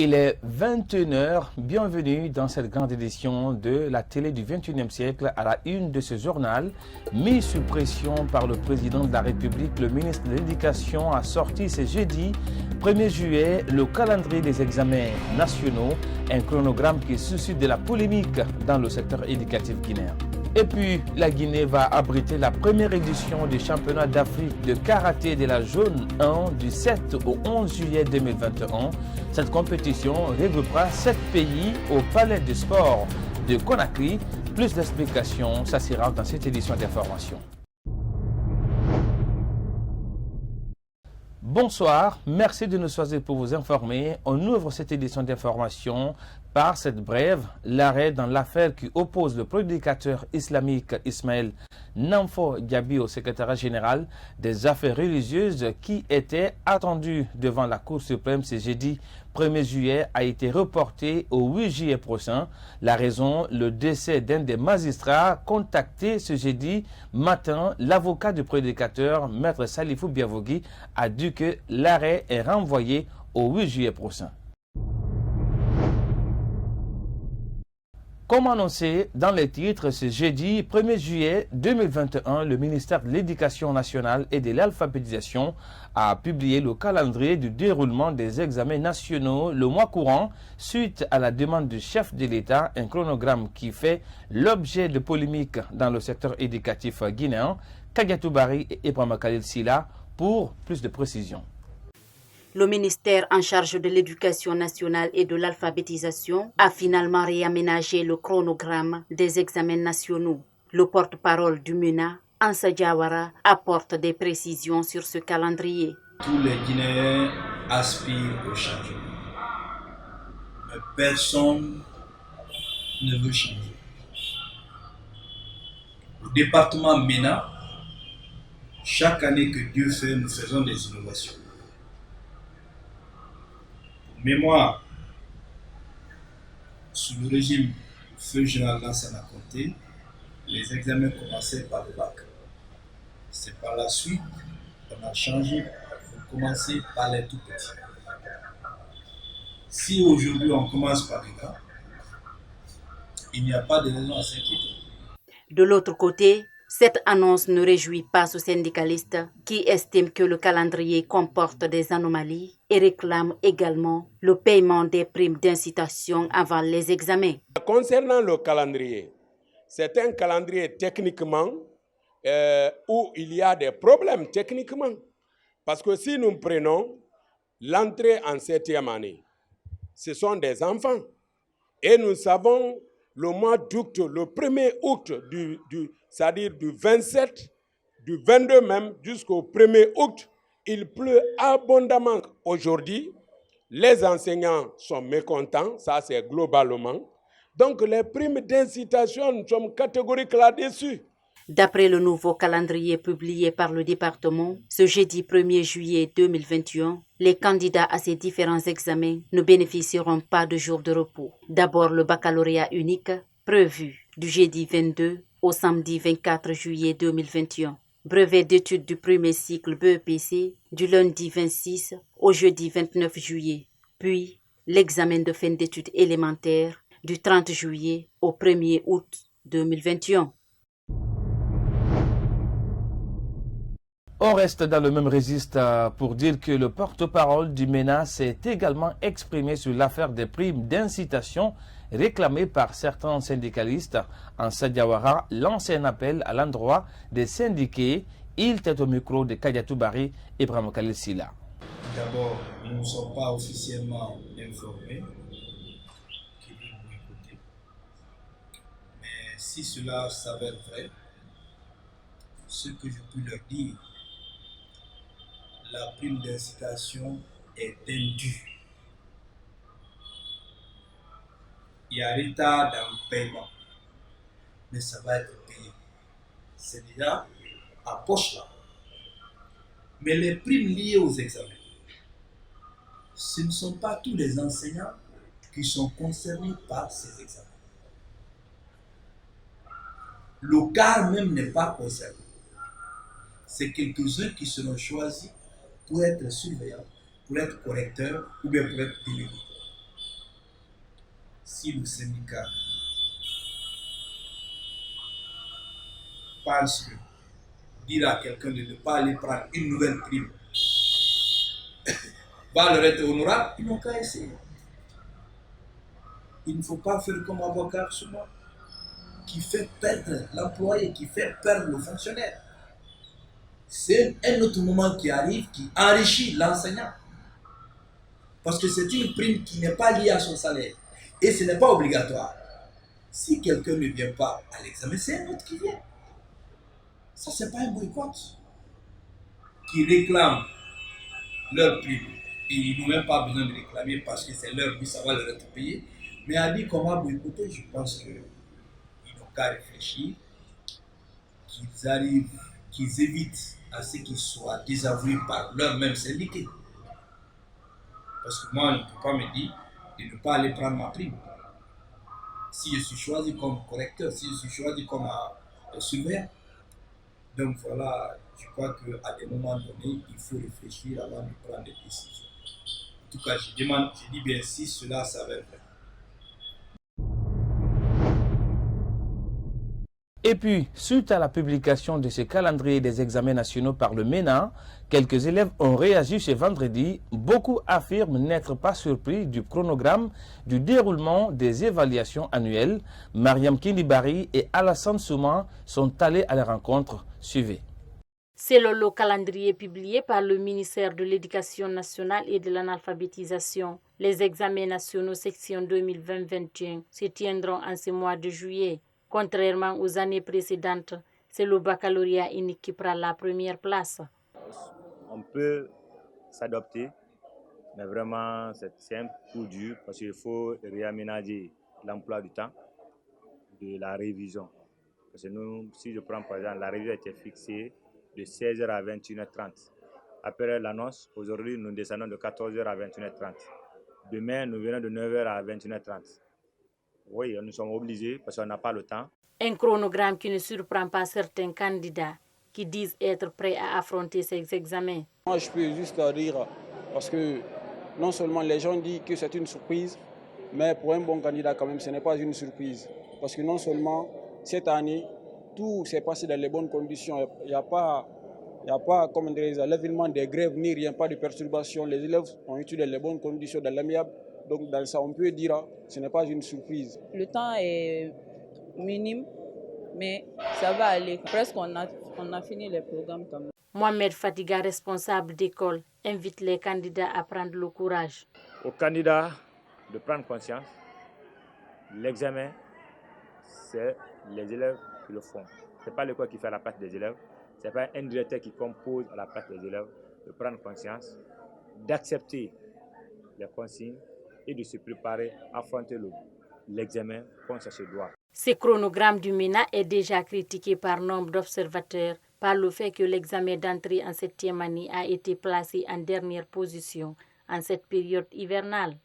Il est 21 h. Bienvenue dans cette grande édition de la télé du 21e siècle à la une de ce journal. Mis sous pression par le président de la République, le ministre de l'Éducation a sorti ce jeudi 1er juillet le calendrier des examens nationaux, un chronogramme qui suscite de la polémique dans le secteur éducatif guinéen. Et puis, la Guinée va abriter la première édition du championnat d'Afrique de karaté de la zone 1 du 7 au 11 juillet 2021. Cette compétition regroupera 7 pays au Palais du Sport de Conakry. Plus d'explications, ça sera dans cette édition d'information. Bonsoir, merci de nous choisir pour vous informer. On ouvre cette édition d'information par cette brève, l'arrêt dans l'affaire qui oppose le prédicateur islamique Ismaël Namfo Diaby au secrétariat général des affaires religieuses qui était attendu devant la Cour suprême ce jeudi 1er juillet a été reporté au 8 juillet prochain. La raison, le décès d'un des magistrats contacté ce jeudi matin. L'avocat du prédicateur, Maître Salifou Biavogui, a dit que l'arrêt est renvoyé au 8 juillet prochain. Comme annoncé dans les titres, ce jeudi 1er juillet 2021, le ministère de l'Éducation nationale et de l'alphabétisation a publié le calendrier du déroulement des examens nationaux le mois courant suite à la demande du chef de l'État, un chronogramme qui fait l'objet de polémiques dans le secteur éducatif guinéen. Kadiatou Barry et Ibrahima Khalil Silla pour plus de précisions. Le ministère en charge de l'éducation nationale et de l'alphabétisation a finalement réaménagé le chronogramme des examens nationaux. Le porte-parole du MENA, Ansa Diawara, apporte des précisions sur ce calendrier. Tous les Guinéens aspirent au changement. Mais personne ne veut changer. Au département MENA, chaque année que Dieu fait, nous faisons des innovations. Mémoire, sous le régime feu général Lansana Conté, les examens commençaient par le bac. C'est par la suite qu'on a changé pour commencer par les tout petits. Si aujourd'hui on commence par les gars, il n'y a pas de raison à s'inquiéter. De l'autre côté, cette annonce ne réjouit pas ce syndicaliste qui estime que le calendrier comporte des anomalies et réclame également le paiement des primes d'incitation avant les examens. Concernant le calendrier, c'est un calendrier techniquement où il y a des problèmes techniquement. Parce que si nous prenons l'entrée en 7e année, ce sont des enfants. Et nous savons le mois d'août, le 1er août, c'est-à-dire du 27, du 22 même, jusqu'au 1er août, il pleut abondamment. Aujourd'hui, les enseignants sont mécontents, ça c'est globalement. Donc les primes d'incitation, nous sommes catégoriques là-dessus. D'après le nouveau calendrier publié par le département, ce jeudi 1er juillet 2021, les candidats à ces différents examens ne bénéficieront pas de jours de repos. D'abord, le baccalauréat unique, prévu du jeudi 22 au samedi 24 juillet 2021. Brevet d'études du premier cycle BEPC du lundi 26 au jeudi 29 juillet. Puis, l'examen de fin d'études élémentaires du 30 juillet au 1er août 2021. On reste dans le même registre pour dire que le porte-parole du MENA s'est également exprimé sur l'affaire des primes d'incitation réclamées par certains syndicalistes. Ansa Diawara lance un appel à l'endroit des syndiqués. Il était au micro de Kadiatou Barry et Ibrahima Khalil Silla. D'abord, nous ne sommes pas officiellement informés qu'ils vont boycotter. Mais si cela s'avère vrai, ce que je peux leur dire, la prime d'incitation est indue. Il y a retard dans le paiement, mais ça va être payé. C'est déjà à poche là. Mais les primes liées aux examens, ce ne sont pas tous les enseignants qui sont concernés par ces examens. Le quart même n'est pas concerné. C'est quelques-uns qui seront choisis pour être surveillants, pour être correcteurs ou bien pour être délégués. si le syndicat pense que dire à quelqu'un de ne pas aller prendre une nouvelle prime va leur être honorable, ils n'ont qu'à essayer. Il ne faut pas faire comme Aboubacar Souma, qui fait perdre l'employé, qui fait perdre le fonctionnaire. C'est un autre moment qui arrive, qui enrichit l'enseignant. Parce que c'est une prime qui n'est pas liée à son salaire. Et ce n'est pas obligatoire. Si quelqu'un ne vient pas à l'examen, c'est un autre qui vient. Ça, c'est pas un boycott. Qui réclament leur prime. Et ils n'ont même pas besoin de réclamer parce que c'est leur but, ça va leur être payé. Mais à dire comment boycotter, je pense qu'ils n'ont qu'à réfléchir, qu'ils arrivent, qu'ils évitent à ce qu'ils soient désavoués par leur-même syndiqués. Parce que moi, je ne peux pas me dire de ne pas aller prendre ma prime. Si je suis choisi comme correcteur, si je suis choisi comme surveillant. Donc voilà, je crois qu'à des moments donnés, il faut réfléchir avant de prendre des décisions. En tout cas, je dis bien si cela s'avère vrai. Et puis, suite à la publication de ce calendrier des examens nationaux par le MENA, quelques élèves ont réagi ce vendredi. Beaucoup affirment n'être pas surpris du chronogramme du déroulement des évaluations annuelles. Mariam Kindibari et Alassane Souma sont allés à la rencontre. Suivez. Selon le calendrier publié par le ministère de l'Éducation nationale et de l'analphabétisation, les examens nationaux section 2020-2021 se tiendront en ce mois de juillet. Contrairement aux années précédentes, c'est le baccalauréat unique qui prend la première place. On peut s'adapter, mais vraiment c'est un coup dur parce qu'il faut réaménager l'emploi du temps de la révision. Parce que nous, si je prends par exemple, la révision était fixée de 16h à 21h30. Après l'annonce, aujourd'hui nous descendons de 14h à 21h30. Demain, nous venons de 9h à 21h30. Oui, nous sommes obligés parce qu'on n'a pas le temps. Un chronogramme qui ne surprend pas certains candidats qui disent être prêts à affronter ces examens. Moi, je peux juste dire, parce que non seulement les gens disent que c'est une surprise, mais pour un bon candidat quand même, ce n'est pas une surprise. Parce que non seulement cette année, tout s'est passé dans les bonnes conditions. Il n'y a pas comme l'événement des grèves ni rien, pas de perturbation. Les élèves ont étudié dans les bonnes conditions, dans l'amiable. Donc dans ça, on peut dire que ce n'est pas une surprise. Le temps est minime, mais ça va aller. Presque on a fini les programmes quand même. Mohamed Fatiga, responsable d'école, invite les candidats à prendre le courage. Aux candidats de prendre conscience, l'examen, c'est les élèves qui le font. Ce n'est pas l'école qui fait la place des élèves, ce n'est pas un directeur qui compose à la place des élèves. De prendre conscience, d'accepter les consignes et de se préparer à affronter l'examen comme ça se doit. Ce chronogramme du MENA est déjà critiqué par nombre d'observateurs par le fait que l'examen d'entrée en 7e année a été placé en dernière position en cette période hivernale.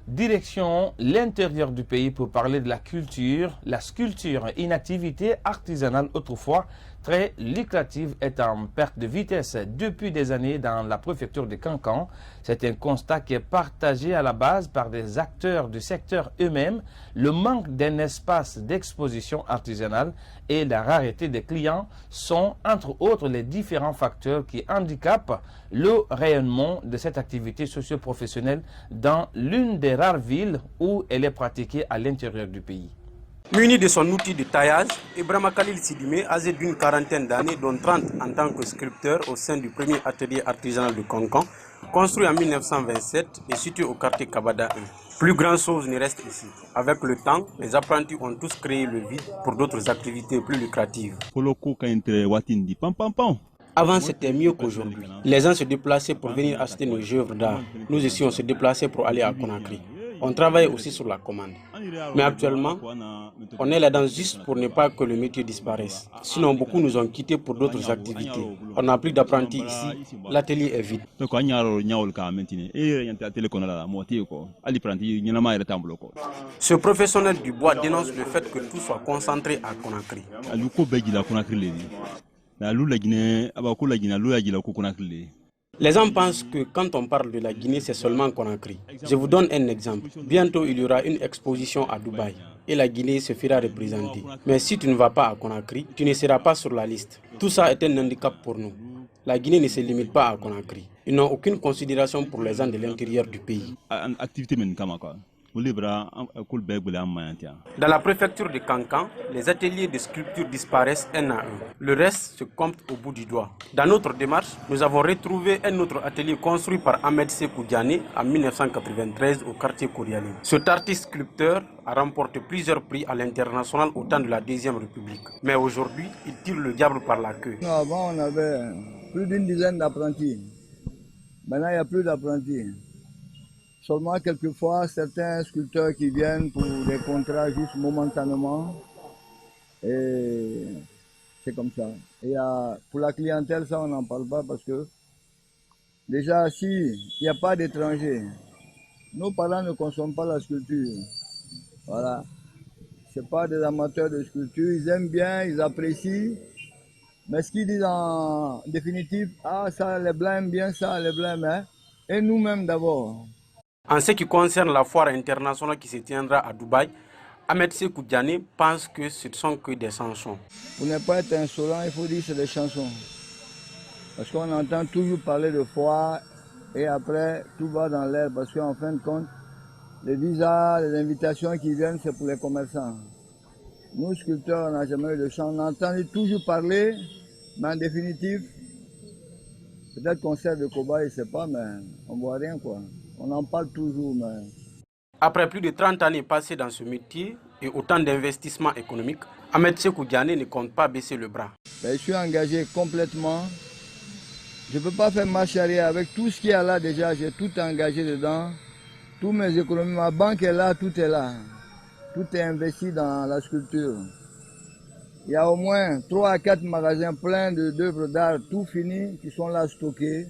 Direction l'intérieur du pays pour parler de la culture. La sculpture, une activité artisanale autrefois très lucrative, est en perte de vitesse depuis des années dans la préfecture de Kankan. C'est un constat qui est partagé à la base par des acteurs du secteur eux-mêmes. Le manque d'un espace d'exposition artisanale et la rareté des clients sont entre autres les différents facteurs qui handicapent le rayonnement de cette activité socio-professionnelle dans l'une des rares villes où elle est pratiquée à l'intérieur du pays. Muni de son outil de taillage, Ibrahima Khalil Sidimé, âgé d'une quarantaine d'années, dont 30 en tant que sculpteur au sein du premier atelier artisanal de Kankan, construit en 1927 et situé au quartier Kabada 1. Plus grand chose ne reste ici. Avec le temps, les apprentis ont tous créé le vide pour d'autres activités plus lucratives. Avant, c'était mieux qu'aujourd'hui. Les gens se déplaçaient pour venir acheter nos œuvres d'art. Nous ici, on se déplaçait pour aller à Conakry. On travaille aussi sur la commande. Mais actuellement, on est là-dedans juste pour ne pas que le métier disparaisse. Sinon, beaucoup nous ont quittés pour d'autres activités. On n'a plus d'apprentis ici. L'atelier est vide. Ce professionnel du bois dénonce le fait que tout soit concentré à Conakry. Les gens pensent que quand on parle de la Guinée, c'est seulement Conakry. Je vous donne un exemple. Bientôt, il y aura une exposition à Dubaï et la Guinée se fera représenter. Mais si tu ne vas pas à Conakry, tu ne seras pas sur la liste. Tout ça est un handicap pour nous. La Guinée ne se limite pas à Conakry. Ils n'ont aucune considération pour les gens de l'intérieur du pays. Dans la préfecture de Kankan, les ateliers de sculpture disparaissent un à un. Le reste se compte au bout du doigt. Dans notre démarche, nous avons retrouvé un autre atelier construit par Ahmed Sékou Diané en 1993 au quartier Kouriali. Cet artiste sculpteur a remporté plusieurs prix à l'international au temps de la Deuxième République. Mais aujourd'hui, il tire le diable par la queue. Avant, on avait plus d'une dizaine d'apprentis. Maintenant, il n'y a plus d'apprentis. Seulement quelquefois, certains sculpteurs qui viennent pour des contrats juste momentanément. Et c'est comme ça. Et pour la clientèle, ça, on n'en parle pas parce que déjà, s'il n'y a pas d'étrangers, nos parents ne consomment pas la sculpture. Voilà. Ce n'est pas des amateurs de sculpture. Ils aiment bien, ils apprécient. Mais ce qu'ils disent en définitive, ah, ça, les Blancs aiment bien ça, les Blancs aiment. Et nous-mêmes d'abord. En ce qui concerne la foire internationale qui se tiendra à Dubaï, Ahmed Sékou Diané pense que ce ne sont que des chansons. Pour ne pas être insolent, il faut dire que c'est des chansons. Parce qu'on entend toujours parler de foire et après tout va dans l'air. Parce qu'en fin de compte, les visas, les invitations qui viennent, c'est pour les commerçants. Nous, sculpteurs, on n'a jamais eu de chant. On entend toujours parler, mais en définitive, peut-être qu'on sert de cobaye, je ne sais pas, mais on ne voit rien quoi. On en parle toujours, mais... Après plus de 30 années passées dans ce métier et autant d'investissements économiques, Ahmed Sékou Diané ne compte pas baisser le bras. Je suis engagé complètement. Je ne peux pas faire marche arrière avec tout ce qu'il y a là déjà. J'ai tout engagé dedans. Tous mes économies, ma banque est là, tout est là. Tout est investi dans la sculpture. Il y a au moins 3 à 4 magasins pleins d'œuvres d'art, tout fini, qui sont là stockés.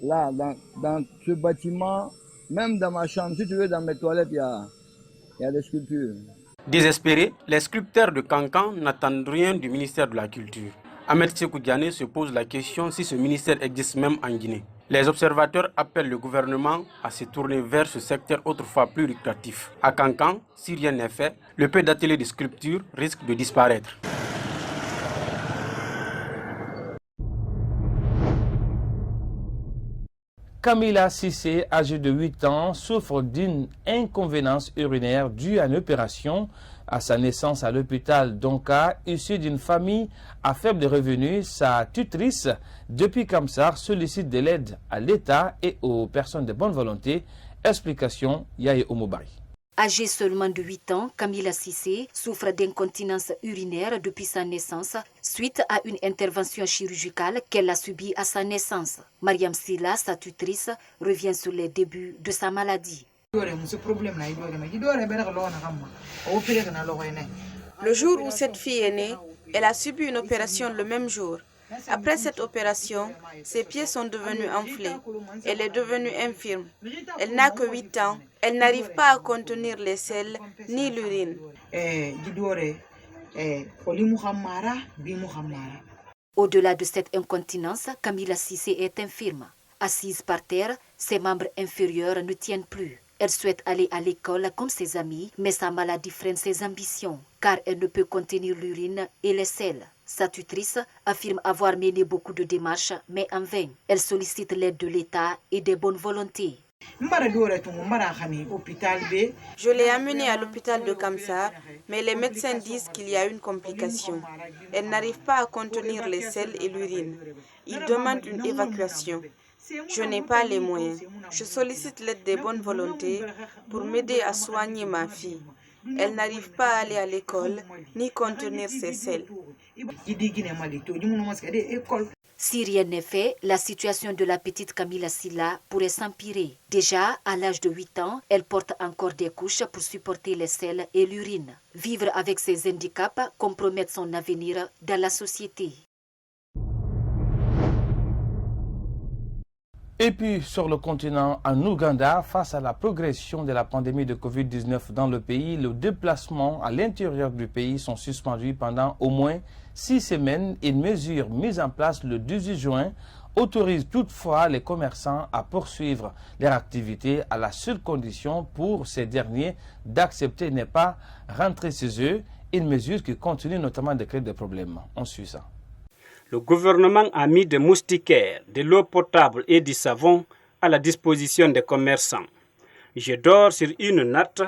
Là, dans ce bâtiment, même dans ma chambre, si tu veux, dans mes toilettes, il y a des sculptures. Désespérés, les sculpteurs de Kankan n'attendent rien du ministère de la Culture. Ahmed Sékou Diané se pose la question si ce ministère existe même en Guinée. Les observateurs appellent le gouvernement à se tourner vers ce secteur autrefois plus lucratif. À Kankan, si rien n'est fait, le peu d'ateliers de sculpture risque de disparaître. Camila Cissé, âgée de 8 ans, souffre d'une inconvénance urinaire due à une opération. À sa naissance à l'hôpital Donka, issue d'une famille à faible revenu, sa tutrice, depuis Kamsar, sollicite de l'aide à l'État et aux personnes de bonne volonté. Explication, Yaye Omobari. Âgée seulement de 8 ans, Camila Cissé souffre d'incontinence urinaire depuis sa naissance suite à une intervention chirurgicale qu'elle a subie à sa naissance. Mariam Silla, sa tutrice, revient sur les débuts de sa maladie. Le jour où cette fille est née, elle a subi une opération le même jour. Après cette opération, ses pieds sont devenus enflés. Elle est devenue infirme. Elle n'a que 8 ans. Elle n'arrive pas à contenir les selles ni l'urine. Au-delà de cette incontinence, Camila Cissé est infirme. Assise par terre, ses membres inférieurs ne tiennent plus. Elle souhaite aller à l'école comme ses amis, mais sa maladie freine ses ambitions, car elle ne peut contenir l'urine et les selles. Sa tutrice affirme avoir mené beaucoup de démarches, mais en vain. Elle sollicite l'aide de l'État et des bonnes volontés. Je l'ai amenée à l'hôpital de Kamsar, mais les médecins disent qu'il y a une complication. Elle n'arrive pas à contenir les selles et l'urine. Ils demandent une évacuation. Je n'ai pas les moyens. Je sollicite l'aide des bonnes volontés pour m'aider à soigner ma fille. Elle n'arrive pas à aller à l'école ni contenir ses selles. Si rien n'est fait, la situation de la petite Camila Silla pourrait s'empirer. Déjà, à l'âge de 8 ans, elle porte encore des couches pour supporter les selles et l'urine. Vivre avec ces handicaps compromet son avenir dans la société. Et puis, sur le continent, en Ouganda, face à la progression de la pandémie de Covid-19 dans le pays, les déplacements à l'intérieur du pays sont suspendus pendant au moins 6 semaines. Une mesure mise en place le 18 juin autorise toutefois les commerçants à poursuivre leur activité à la seule condition pour ces derniers d'accepter ne pas rentrer chez eux, une mesure qui continue notamment de créer des problèmes. On suit ça. Le gouvernement a mis des moustiquaires, de l'eau potable et du savon à la disposition des commerçants. Je dors sur une natte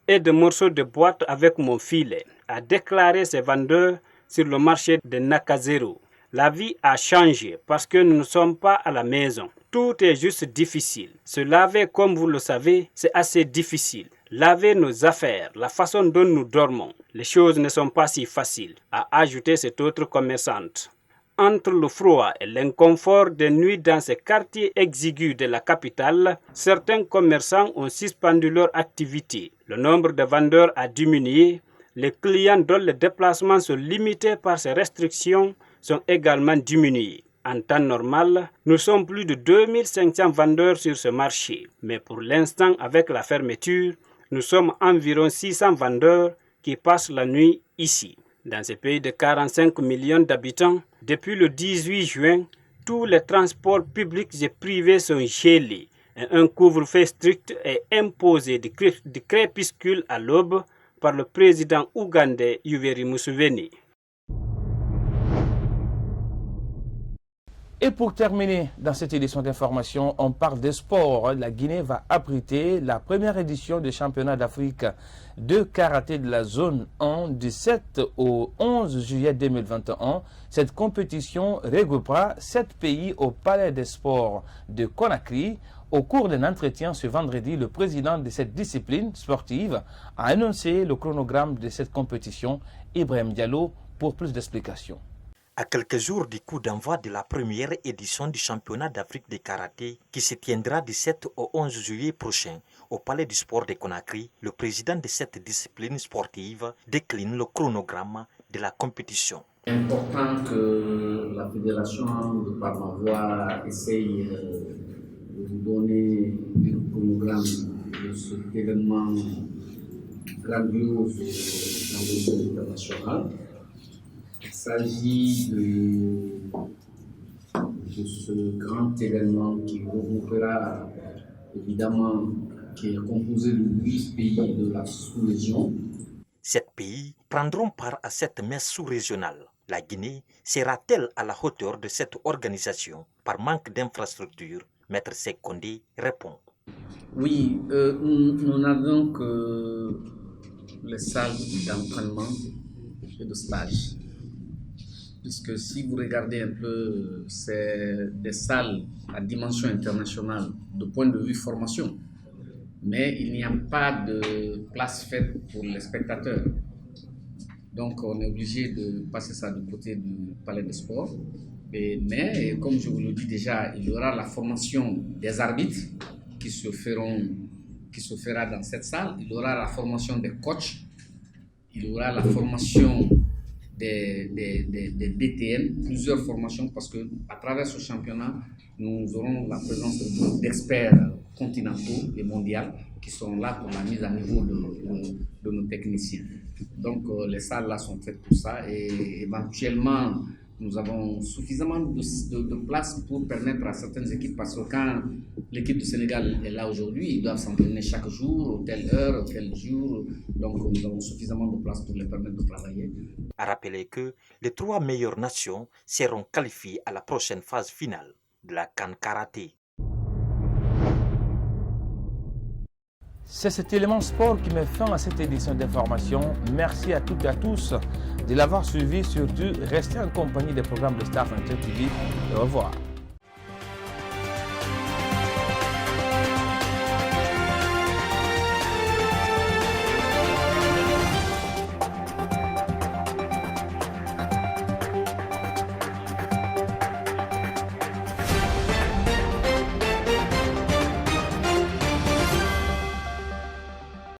et des morceaux de boîte avec mon filet, a déclaré ces vendeurs sur le marché de Nakazero. La vie a changé parce que nous ne sommes pas à la maison. Tout est juste difficile. Se laver, comme vous le savez, c'est assez difficile. Laver nos affaires, la façon dont nous dormons, les choses ne sont pas si faciles, a ajouté cette autre commerçante. Entre le froid et l'inconfort des nuits dans ces quartiers exigus de la capitale, certains commerçants ont suspendu leur activité. Le nombre de vendeurs a diminué. Les clients dont les déplacements sont limités par ces restrictions sont également diminués. En temps normal, nous sommes plus de 2500 vendeurs sur ce marché. Mais pour l'instant, avec la fermeture, nous sommes environ 600 vendeurs qui passent la nuit ici. Dans ce pays de 45 millions d'habitants, depuis le 18 juin, tous les transports publics et privés sont gelés et un couvre-feu strict est imposé du crépuscule à l'aube par le président ougandais Yoweri Museveni. Et pour terminer dans cette édition d'information, on parle des sports. La Guinée va abriter la première édition du championnat d'Afrique de karaté de la zone 1 du 7 au 11 juillet 2021. Cette compétition regroupera 7 pays au Palais des Sports de Conakry. Au cours d'un entretien ce vendredi, le président de cette discipline sportive a annoncé le chronogramme de cette compétition. Ibrahim Diallo pour plus d'explications. À quelques jours du coup d'envoi de la première édition du championnat d'Afrique de karaté qui se tiendra du 7 au 11 juillet prochain au Palais du Sport de Conakry, le président de cette discipline sportive décline le chronogramme de la compétition. C'est important que la fédération, de par ma voix, essaye de vous donner le chronogramme de cet événement grandiose dans le monde international. Il s'agit de ce grand événement qui regroupera évidemment, qui est composé de 8 pays de la sous-région. 7 pays prendront part à cette messe sous-régionale. La Guinée sera-t-elle à la hauteur de cette organisation par manque d'infrastructures? Maître Sekondé répond. Oui, nous n'avons que les salles d'entraînement et de stage. Puisque si vous regardez un peu, c'est des salles à dimension internationale de point de vue formation. Mais il n'y a pas de place faite pour les spectateurs. Donc on est obligé de passer ça du côté du Palais des Sports. Mais comme je vous le dis déjà, il y aura la formation des arbitres qui se fera dans cette salle. Il y aura la formation des coachs. Il y aura la formation des DTN, plusieurs formations, parce qu'à travers ce championnat, nous aurons la présence d'experts continentaux et mondiaux qui sont là pour la mise à niveau de nos techniciens. Donc les salles là sont faites pour ça et éventuellement nous avons suffisamment de place pour permettre à certaines équipes, parce que quand l'équipe du Sénégal est là aujourd'hui, ils doivent s'entraîner chaque jour, telle heure, tel jour, donc nous avons suffisamment de place pour les permettre de travailler. À rappeler que les 3 meilleures nations seront qualifiées à la prochaine phase finale de la CAN Karaté. C'est cet élément sport qui met fin à cette édition d'information. Merci à toutes et à tous de l'avoir suivi. Surtout, restez en compagnie des programmes de Star Inter TV. Au revoir.